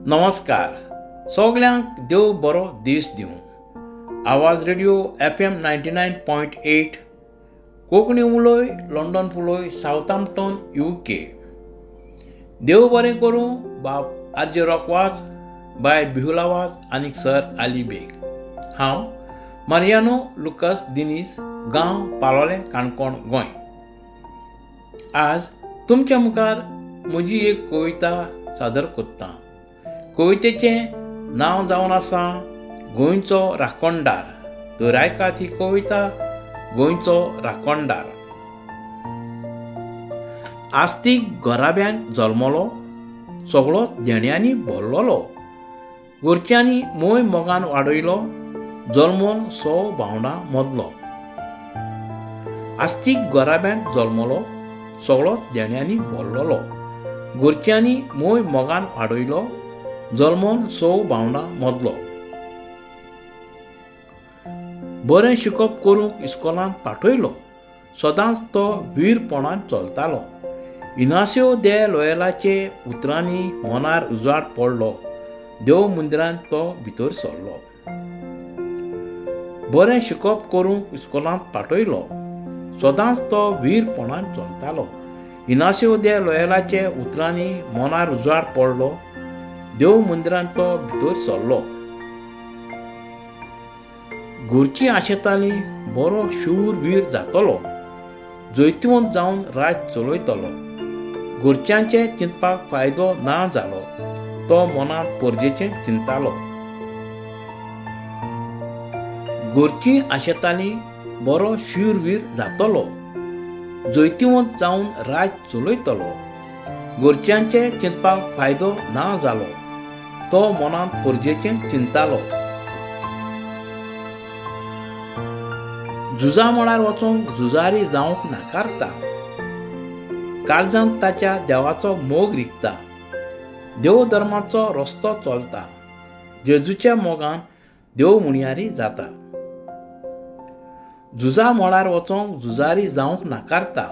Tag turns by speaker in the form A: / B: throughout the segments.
A: नमस्कार. सगळ्यांक देव बरो दीस दिवं. आवाज रेडिओ FM 99.8 कोंकणी उलोय लंडन फुलोय साऊथहॅम्प्टन UK. देव बरें करूं. बाब आरजे रॉकवाज, बाय बिहुलावाज आनी सर आली बेग. हांव मारियानो लुकास दिनीज, गांव पालोलें, काणकोण, गोंय. आज तुमच्या मुखार म्हजी एक कविता सादर करतां. कवितेचें नांव जावन आसा गोंयचो राखणदार. तर आयकात ही कविता गोंयचो राखणदार. आस्तीक घराब्यान जल्मलो, सगळो देण्यांनी भरलोलो. घरच्यांनी मोय मोगान वाडयलो, जल्मोन 100 भावंडां मदलो. आस्तीक घराब्यान जल्मलो, सगळो देण्यांनी भरलोलो. घरच्यांनी मोय मोगान वाडयलो, जल्मोन 100 भावंडां मदलो. बरें शिकप करूंक इस्कोलांत पाठयलो, सदांच तो वीरपणान चलतालो. इनास्यो दे लोयलाचे उतरांनी मनार उजवाड पडलो. देव मंदिरांत तो भितर सरलो. बरें शिकप करूंक इस्कोलांत पाठयलो, सदांच तो वीरपणान चलतालो. इनास्यो दे लोयलाचे उतरांनी मनार उजवाड पडलो. देव मंदिरांत तो भितर सरलो. घरचीं आशेतालीं बरो शूरवीर जातलो, जैतिवंत जावन राज चलयतलो. घरच्यांचें चिंतपाक फायदो ना जालो, तो मनांत परजेचें चिंतालो. घरचीं आशेतालीं बरो शूरवीर जातलो, जैतिवंत जावन राज चलयतलो. घरच्यांचें चिंतपाक फायदो ना जालो, तो मनांत परजेचें चिंतालो. झुजा मळार वचूंक झुजारी जावंक नाकारता. काळजांत ताच्या देवाचो मोग रिगता. देव धर्माचो रस्तो चलता. जेजूच्या मोगान देव मुणयारी जाता. झुजा मळार वचूंक झुजारी जावंक नाकारता.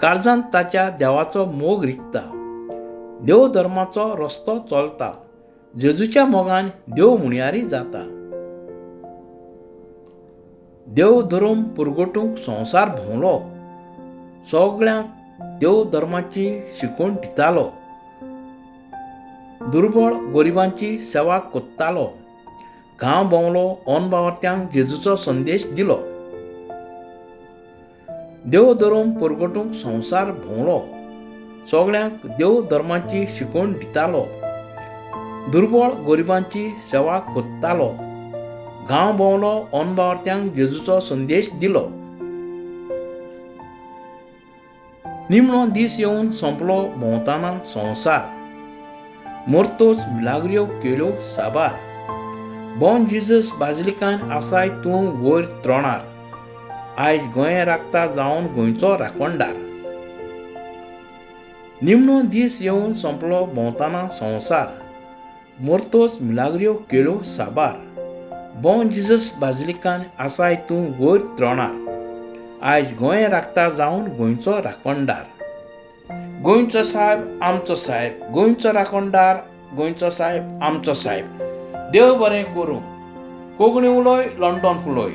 A: काळजांत ताच्या देवाचो मोग रिगता. देव धर्माचो रस्तो चलता. जेजूच्या मोगान देव मुणयारी जाता. देव धर्म पुरगटूंक संवसार भोंवलो. सगळ्यांक देव धर्माची शिकवण दितालो. दुर्बळ गरिबांची सेवा कोत्तालो. गांव भोंवलो, अनभावार्थ्यांक जेजूचो संदेश दिलो. देव धर्म पुरगटूंक संवसार भोंवलो. सगळ्यांक देव धर्माची शिकवण दितालो. दुर्बळ गरिबांची सेवा कोत्तालो. गांव भोंवलो, अनभावार्थ्यांक जेजूचो संदेश दिलो. निमणो दीस येवन सोंपलो भोंवताना संवसार. मरतोच मिलाग्रियो केल्यो साबार. बॉर्न जीजस बाजिलिकान आसाय तूं वयर त्रोणार. आयज गोंय राखता जावन गोंयचो राखणदार. निमणो दीस येवन सोंपलो भोंवताना संवसार. मरतोच मिलाग्रियो केल्यो साबार. बॉर्न जीजस बाजिलिकान आसाय तूं वयर त्रोणार. आयज गोंय राखता जावन गोंयचो राखणदार. गोंयचो साहेब आमचो साहेब, गोंयचो राखणदार, गोंयचो साहेब आमचो साहेब. देव बरें करूं. कोंकणी उलोय लंडन फुलोय.